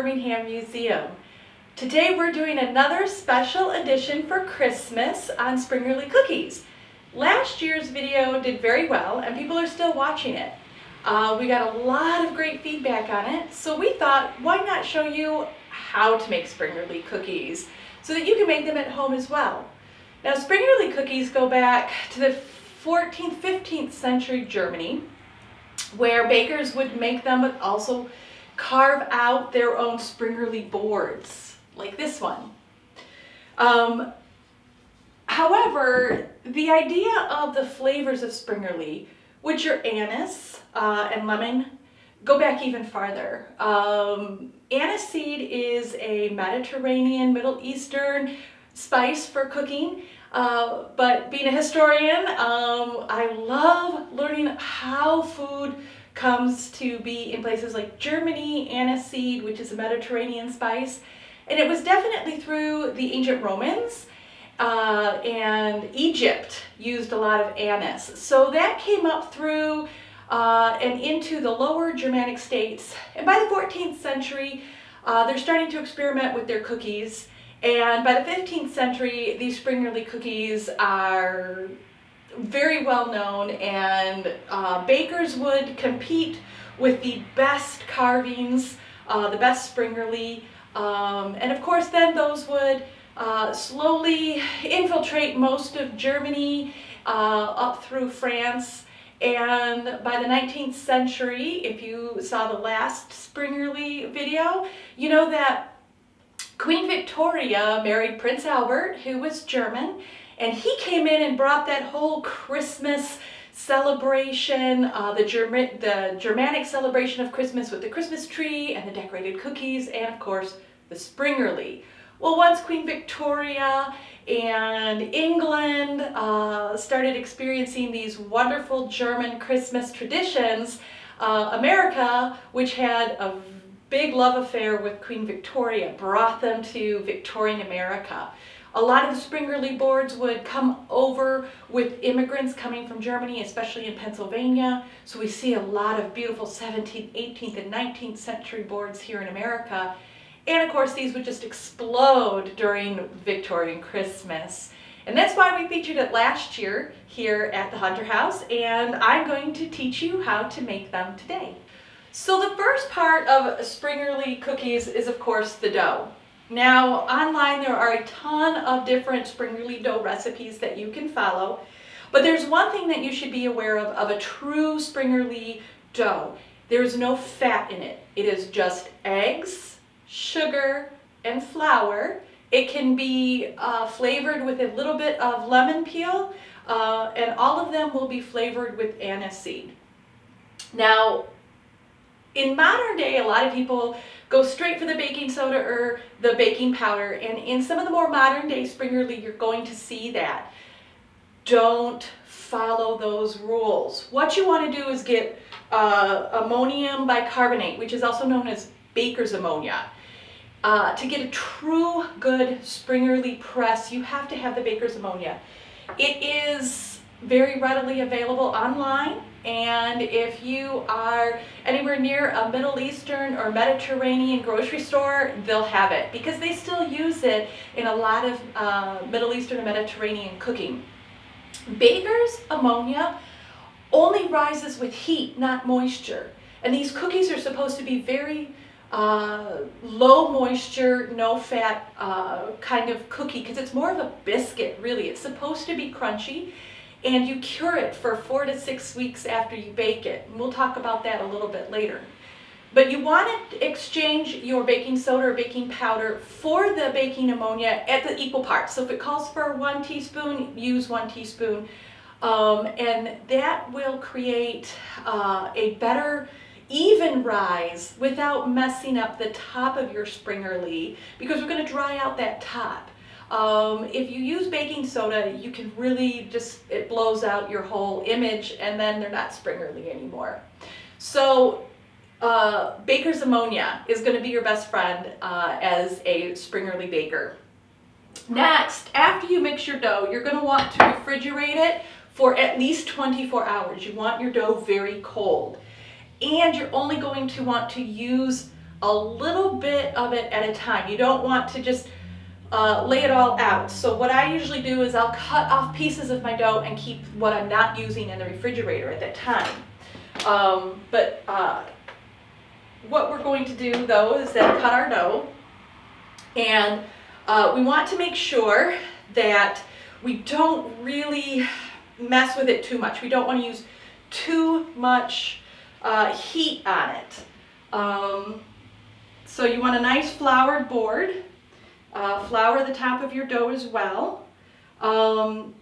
Birmingham Museum. Today we're doing another special edition for Christmas on Springerle cookies. Last year's video did very well and people are still watching it. We got a lot of great feedback on it, so we thought, why not show you how to make Springerle cookies so that you can make them at home as well. Now, Springerle cookies go back to the 14th, 15th century Germany, where bakers would make them but also carve out their own Springerle boards, like this one. However, the idea of the flavors of Springerle, which are anise and lemon, go back even farther. Aniseed is a Mediterranean, Middle Eastern spice for cooking. But being a historian, I love learning how food comes to be in places like Germany, aniseed, which is a Mediterranean spice. And it was definitely through the ancient Romans, and Egypt used a lot of anise. So that came up through and into the lower Germanic states. And by the 14th century, they're starting to experiment with their cookies. And by the 15th century, these Springerle cookies are very well known, and bakers would compete with the best carvings, the best Springerle, and of course then those would slowly infiltrate most of Germany up through France. And by the 19th century, if you saw the last Springerle video, you know that Queen Victoria married Prince Albert, who was German, and he came in and brought that whole Christmas celebration, the Germanic celebration of Christmas with the Christmas tree and the decorated cookies, and of course the Springerle. Well, once Queen Victoria and England started experiencing these wonderful German Christmas traditions, America, which had a big love affair with Queen Victoria, brought them to Victorian America. A lot of the Springerle boards would come over with immigrants coming from Germany, especially in Pennsylvania. So we see a lot of beautiful 17th, 18th, and 19th century boards here in America. And of course, these would just explode during Victorian Christmas. And that's why we featured it last year here at the Hunter House, and I'm going to teach you how to make them today. So the first part of Springerle cookies is, of course, the dough. Now, online there are a ton of different Springerle dough recipes that you can follow, but there's one thing that you should be aware of a true Springerle dough. There is no fat in it. It is just eggs, sugar, and flour. It can be flavored with a little bit of lemon peel, and all of them will be flavored with aniseed. Now, in modern day, a lot of people go straight for the baking soda or the baking powder, and in some of the more modern day Springerle, you're going to see that. Don't follow those rules. What you want to do is get ammonium bicarbonate, which is also known as baker's ammonia. To get a true good Springerle press, you have to have the baker's ammonia. It is very readily available online, and if you are anywhere near a Middle Eastern or Mediterranean grocery store, they'll have it because they still use it in a lot of Middle Eastern and Mediterranean cooking. Baker's ammonia only rises with heat, not moisture, and these cookies are supposed to be very low moisture, no fat kind of cookie, because it's more of a biscuit, really. It's supposed to be crunchy, and you cure it for 4 to 6 weeks after you bake it. And we'll talk about that a little bit later. But you want to exchange your baking soda or baking powder for the baking ammonia at the equal parts. So if it calls for 1 teaspoon, use 1 teaspoon. And that will create a better even rise without messing up the top of your Springerle, because we're going to dry out that top. If you use baking soda, you can really it blows out your whole image, and then they're not Springerle anymore. So baker's ammonia is going to be your best friend as a Springerle baker. Next, after you mix your dough, you're going to want to refrigerate it for at least 24 hours. You want your dough very cold. And you're only going to want to use a little bit of it at a time. You don't want to just lay it all out. So what I usually do is I'll cut off pieces of my dough and keep what I'm not using in the refrigerator at that time. What we're going to do though is then cut our dough, and we want to make sure that we don't really mess with it too much. We don't want to use too much heat on it. So you want a nice floured board. Flour the top of your dough as well. And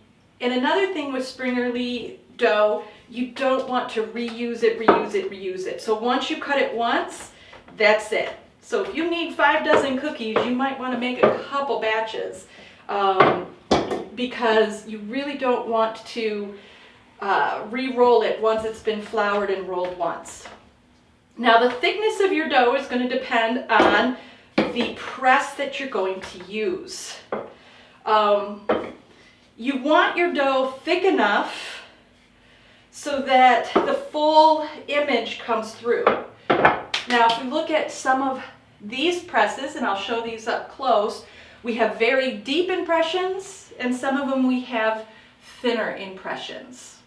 another thing with Springerle dough, you don't want to reuse it. So once you cut it once, that's it. So if you need 5 dozen cookies, you might want to make a couple batches, because you really don't want to re-roll it once it's been floured and rolled once. Now the thickness of your dough is going to depend on the press that you're going to use. You want your dough thick enough so that the full image comes through. Now if we look at some of these presses, and I'll show these up close, we have very deep impressions, and some of them we have thinner impressions.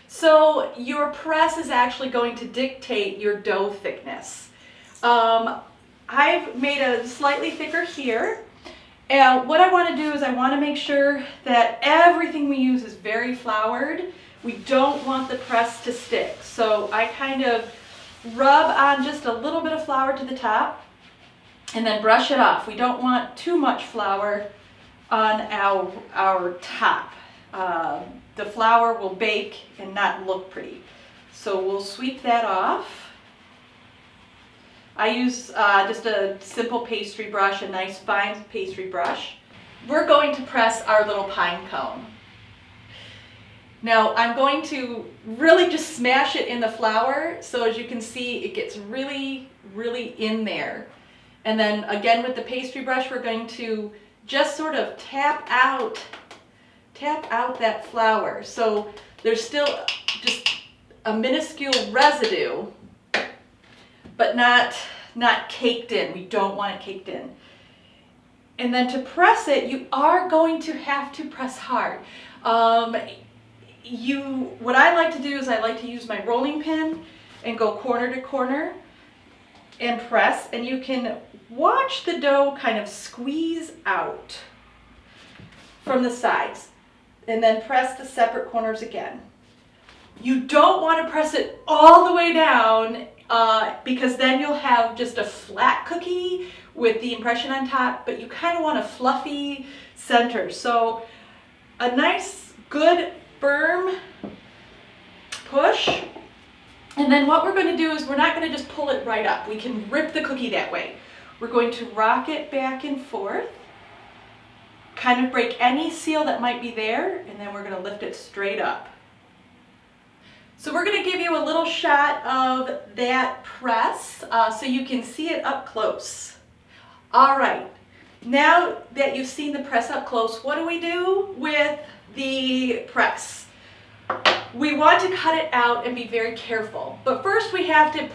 So your press is actually going to dictate your dough thickness. I've made a slightly thicker here, and what I want to do is I want to make sure that everything we use is very floured. We don't want the press to stick, so I kind of rub on just a little bit of flour to the top and then brush it off. We don't want too much flour on our top. The flour will bake and not look pretty, so we'll sweep that off. I use just a simple pastry brush, a nice fine pastry brush. We're going to press our little pine cone. Now I'm going to really just smash it in the flour, so as you can see it gets really, really in there. And then again with the pastry brush we're going to just sort of tap out that flour. So there's still just a minuscule residue, but not caked in. We don't want it caked in. And then to press it, you are going to have to press hard. What I like to do is I like to use my rolling pin and go corner to corner and press, and you can watch the dough kind of squeeze out from the sides, and then press the separate corners again. You don't want to press it all the way down, because then you'll have just a flat cookie with the impression on top, but you kind of want a fluffy center. So a nice, good, firm push. And then what we're going to do is we're not going to just pull it right up. We can rip the cookie that way. We're going to rock it back and forth, kind of break any seal that might be there, and then we're going to lift it straight up. So we're going to give you a little shot of that press so you can see it up close. All right, now that you've seen the press up close, what do we do with the press? We want to cut it out and be very careful. But first we have to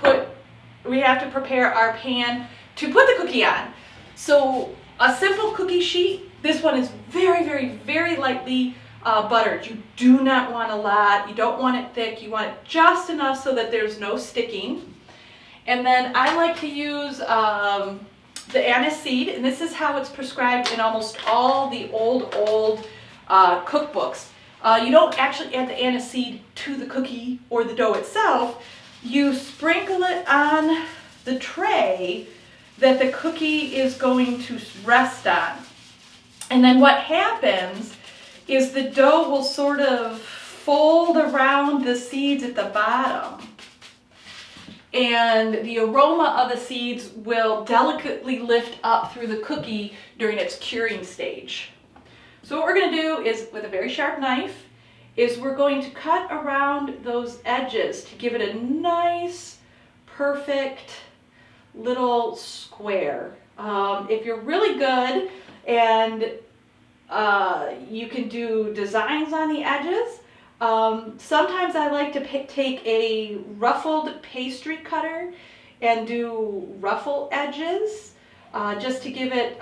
prepare our pan to put the cookie on. So a simple cookie sheet, this one is very, very, very lightly buttered. You do not want a lot. You don't want it thick. You want it just enough so that there's no sticking. And then I like to use the anise seed, and this is how it's prescribed in almost all the old cookbooks. You don't actually add the anise seed to the cookie or the dough itself. You sprinkle it on the tray that the cookie is going to rest on. And then what happens is the dough will sort of fold around the seeds at the bottom, and the aroma of the seeds will delicately lift up through the cookie during its curing stage. So what we're going to do is, with a very sharp knife, is we're going to cut around those edges to give it a nice, perfect little square. If you're really good and you can do designs on the edges, sometimes I like to take a ruffled pastry cutter and do ruffle edges just to give it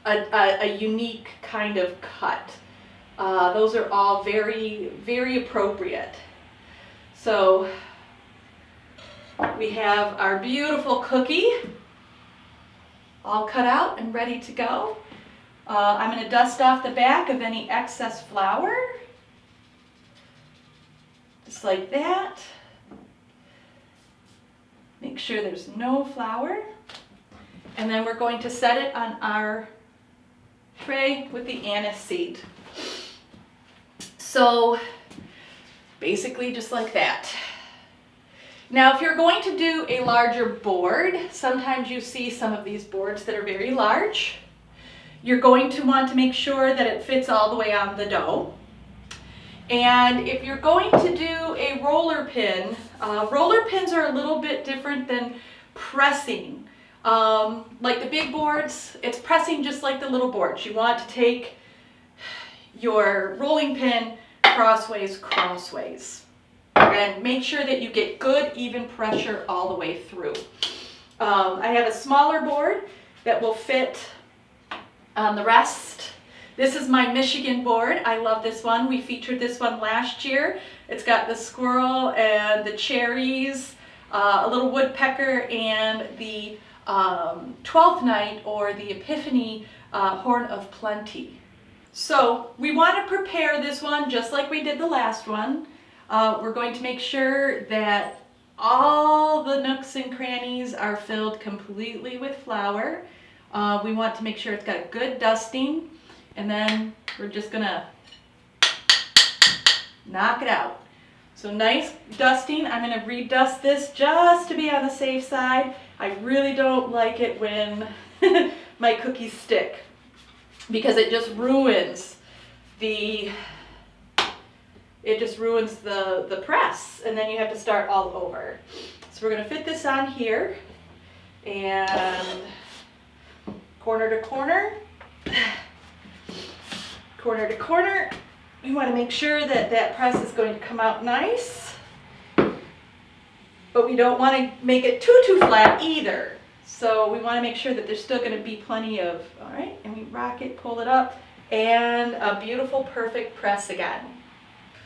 a unique kind of cut. Those are all very, very appropriate. So we have our beautiful cookie all cut out and ready to go. I'm going to dust off the back of any excess flour, just like that. Make sure there's no flour. And then we're going to set it on our tray with the anise seed. So basically just like that. Now, if you're going to do a larger board, sometimes you see some of these boards that are very large. You're going to want to make sure that it fits all the way on the dough. And if you're going to do a roller pin, roller pins are a little bit different than pressing. Like the big boards, it's pressing just like the little boards. You want to take your rolling pin crossways, and make sure that you get good even pressure all the way through. I have a smaller board that will fit on the rest. This is my Michigan board. I love this one. We featured this one last year. It's got the squirrel and the cherries, a little woodpecker, and the 12th night or the Epiphany horn of plenty. So we want to prepare this one just like we did the last one. We're going to make sure that all the nooks and crannies are filled completely with flour. We want to make sure it's got a good dusting, and then we're just gonna knock it out. So nice dusting. I'm gonna redust this just to be on the safe side. I really don't like it when my cookies stick, because it just ruins the press, and then you have to start all over. So we're going to fit this on here, and corner to corner, corner to corner. We want to make sure that that press is going to come out nice, but we don't want to make it too flat either. So we want to make sure that there's still going to be plenty of, all right, and we rock it, pull it up, and a beautiful, perfect press again.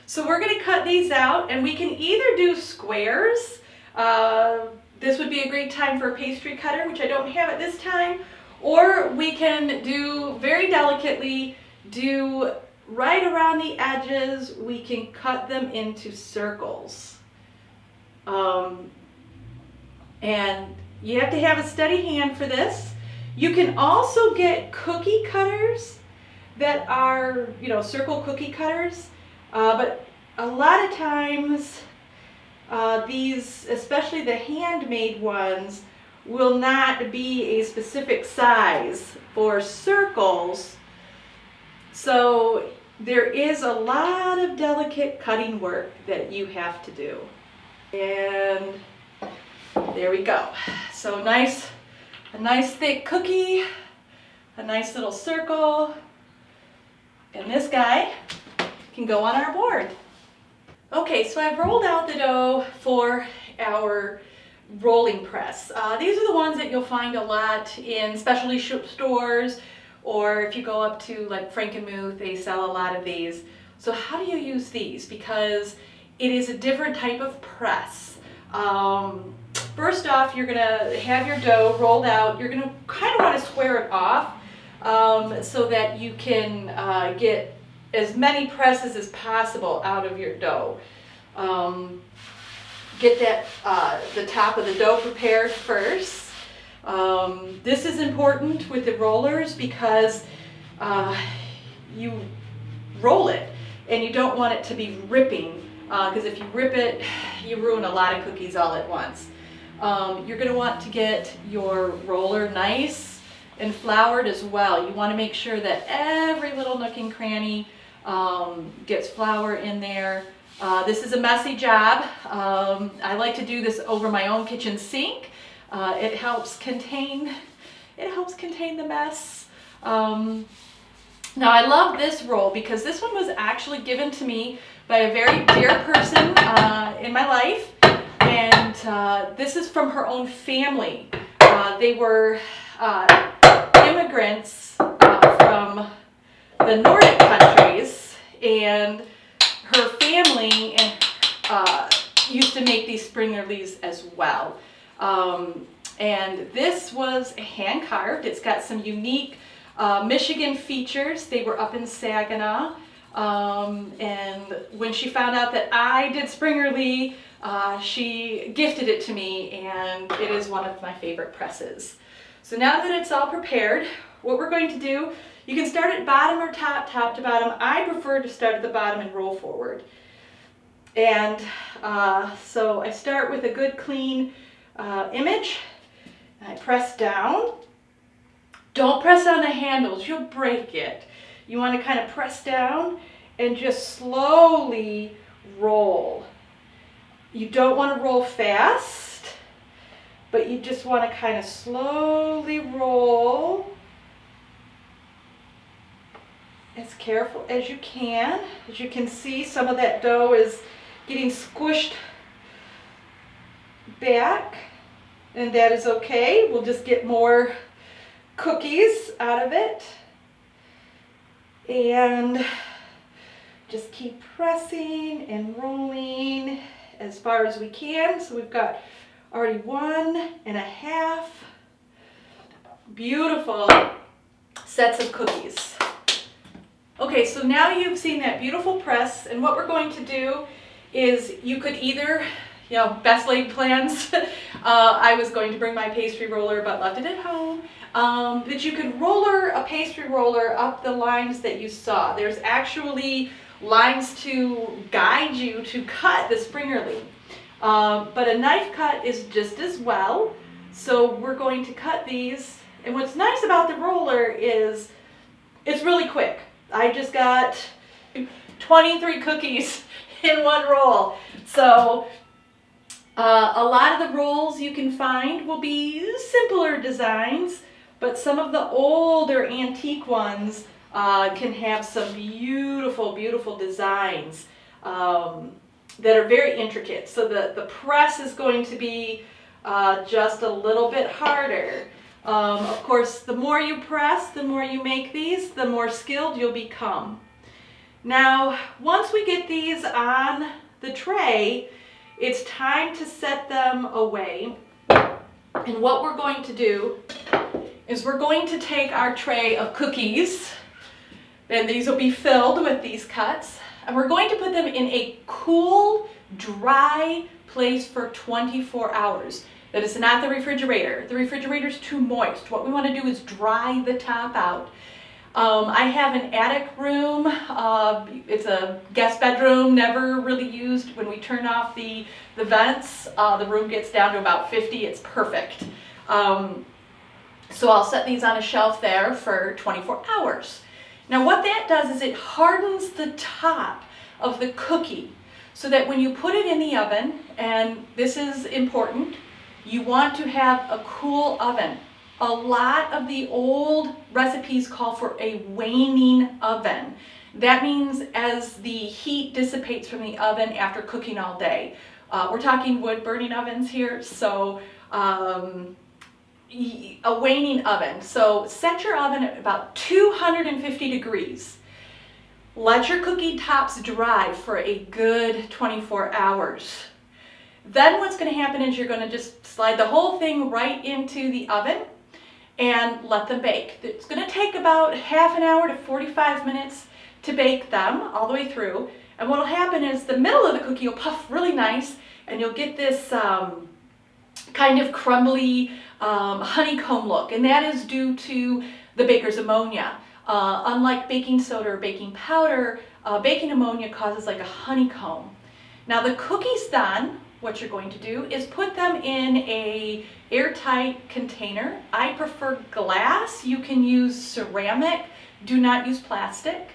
So we're going to cut these out, and we can either do squares. This would be a great time for a pastry cutter, which I don't have at this time, or we can do very delicately, do right around the edges, we can cut them into circles. And you have to have a steady hand for this. You can also get cookie cutters that are, circle cookie cutters, but a lot of times these, especially the handmade ones, will not be a specific size for circles. So there is a lot of delicate cutting work that you have to do. And there we go. So a nice thick cookie, a nice little circle, and this guy can go on our board. Okay, so I've rolled out the dough for our rolling press. These are the ones that you'll find a lot in specialty stores, or if you go up to like Frankenmuth, they sell a lot of these. So how do you use these? Because it is a different type of press. First off, you're gonna have your dough rolled out. You're gonna kind of want to square it off so that you can get as many presses as possible out of your dough. Get that the top of the dough prepared first. This is important with the rollers because you roll it and you don't want it to be ripping, because if you rip it, you ruin a lot of cookies all at once. You're going to want to get your roller nice and floured as well. You want to make sure that every little nook and cranny gets flour in there. This is a messy job. I like to do this over my own kitchen sink. It helps contain the mess. Now I love this roll because this one was actually given to me by a very dear person in my life, And this is from her own family. They were immigrants from the Nordic countries, and her family used to make these Springerles as well. And this was hand carved. It's got some unique Michigan features. They were up in Saginaw. And when she found out that I did Springerle, she gifted it to me, and it is one of my favorite presses. So now that it's all prepared, what we're going to do, you can start at bottom or top, top to bottom. I prefer to start at the bottom and roll forward. And so I start with a good clean image. I press down. Don't press on the handles, you'll break it. You want to kind of press down and just slowly roll. You don't want to roll fast, but you just want to kind of slowly roll as careful as you can. As you can see, some of that dough is getting squished back, and that is okay. We'll just get more cookies out of it. And just keep pressing and rolling as far as we can. So we've got already 1.5 beautiful sets of cookies. Okay, so now you've seen that beautiful press, and what we're going to do is you could either, best laid plans, I was going to bring my pastry roller but left it at home. That you could roller a pastry roller up the lines that you saw. There's actually lines to guide you to cut the Springerle. But a knife cut is just as well. So we're going to cut these. And what's nice about the roller is it's really quick. I just got 23 cookies in one roll. So a lot of the rolls you can find will be simpler designs, but some of the older antique ones can have some beautiful, beautiful designs that are very intricate. So the press is going to be just a little bit harder. Of course, the more you press, the more you make these, the more skilled you'll become. Now, once we get these on the tray, it's time to set them away. And what we're going to do is we're going to take our tray of cookies, and these will be filled with these cuts, and we're going to put them in a cool, dry place for 24 hours. That is not the refrigerator. The refrigerator is too moist. What we want to do is dry the top out. I have an attic room. It's a guest bedroom, never really used. When we turn off the vents, the room gets down to about 50. It's perfect. So I'll set these on a shelf there for 24 hours. Now what that does is it hardens the top of the cookie so that when you put it in the oven, and this is important, you want to have a cool oven. A lot of the old recipes call for a waning oven. That means as the heat dissipates from the oven after cooking all day. We're talking wood burning ovens here, so a waning oven. So set your oven at about 250 degrees. Let your cookie tops dry for a good 24 hours. Then what's going to happen is you're going to just slide the whole thing right into the oven and let them bake. It's going to take about half an hour to 45 minutes to bake them all the way through. And what will happen is the middle of the cookie will puff really nice, and you'll get this kind of crumbly honeycomb look, and that is due to the baker's ammonia. Unlike baking soda or baking powder, baking ammonia causes like a honeycomb. Now the cookie's done. What you're going to do is put them in a airtight container. I prefer glass. You can use ceramic. Do not use plastic.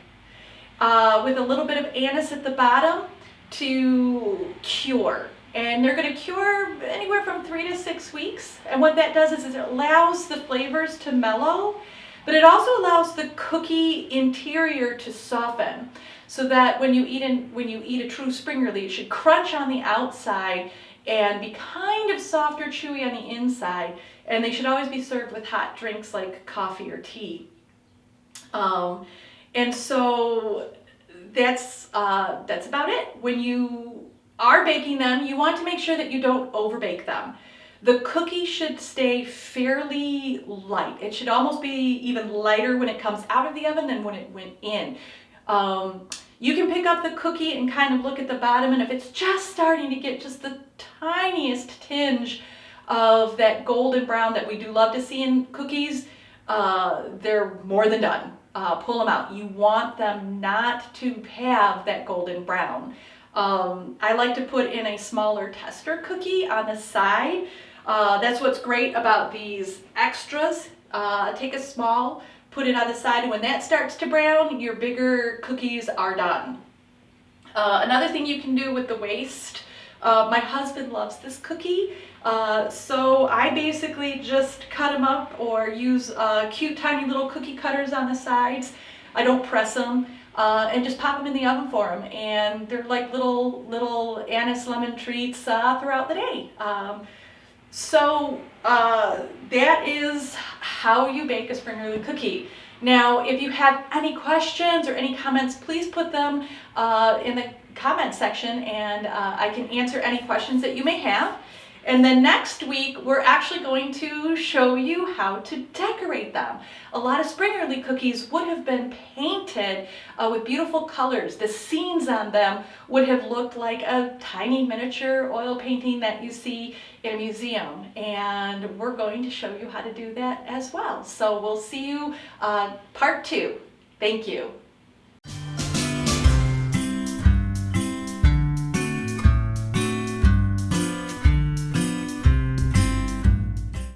With a little bit of anise at the bottom to cure. And they're going to cure anywhere from 3 to 6 weeks. And what that does is it allows the flavors to mellow, but it also allows the cookie interior to soften, so that when you eat a true Springerle, it should crunch on the outside and be kind of soft or chewy on the inside. And they should always be served with hot drinks like coffee or tea. And so that's about it. When you are baking them, you want to make sure that you don't overbake them. The cookie should stay fairly light. It should almost be even lighter when it comes out of the oven than when it went in. You can pick up the cookie and kind of look at the bottom, and if it's just starting to get just the tiniest tinge of that golden brown that we do love to see in cookies, they're more than done. Pull them out. You want them not to have that golden brown. I like to put in a smaller tester cookie on the side. That's what's great about these extras. Take a small, put it on the side, and when that starts to brown, your bigger cookies are done. Another thing you can do with the waste, my husband loves this cookie, so I basically just cut them up or use cute tiny little cookie cutters on the sides. I don't press them. And just pop them in the oven for them, and they're like little anise lemon treats throughout the day. So that is how you bake a Springerle cookie. Now, if you have any questions or any comments, please put them in the comment section, and I can answer any questions that you may have. And then next week, we're actually going to show you how to decorate them. A lot of Springerle cookies would have been painted with beautiful colors. The scenes on them would have looked like a tiny miniature oil painting that you see in a museum. And we're going to show you how to do that as well. So we'll see you part 2. Thank you.